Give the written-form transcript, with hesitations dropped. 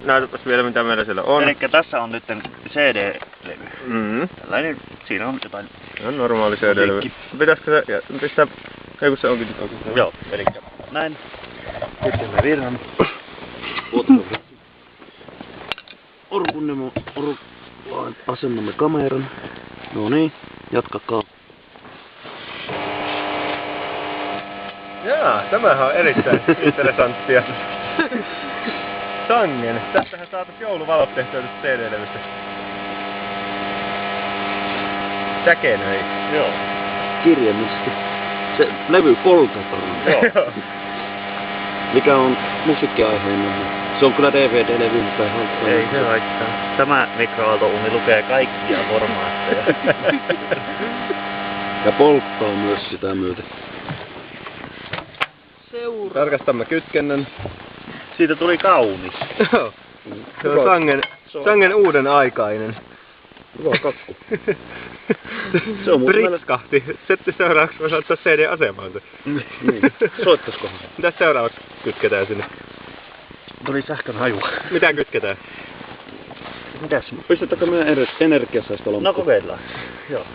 Näytäpäs vielä mitä meillä siellä on. Elikkä tässä on nyt CD-levy. Tällainen, siinä on jotain. Se on normaali CD-levy. Pitäisikö se pistää... Ei kun se onkin nyt oikein. Joo, elikkä näin. Kytkemme virran. Asennamme kameran. No niin, jatkakaa. Jaa, tämähän on erittäin interessanttia. Sangen. Tästähän saatais jouluvalot tehtyä tästä CD-levystä. Säkenöi. Joo. Kirjallisesti. Se levy poltetaan. Joo. Mikä on musiikkiaiheinen. Se on kyllä DVD-levy, mutta ei se haittaa. Tämä mikroaaltouuni lukee kaikkia formaatteja. Ja polttaa myös sitä myöten. Tarkastamme kytkennän. Siitä tuli kaunis. Joo. Se on sangen uuden aikainen. Hyvä kakku. Se on muuten Pritskahti. Sitten seuraavaksi voisi ottaa CD-asemaan se. Niin. Soittaskohan se? Mitäs seuraavaksi kytketään sinne? Tuli sähkön haju. Mitä kytketään? Mitäs? Pistetäänkö meidän energiasäästölamppu? No kokeillaan. Joo.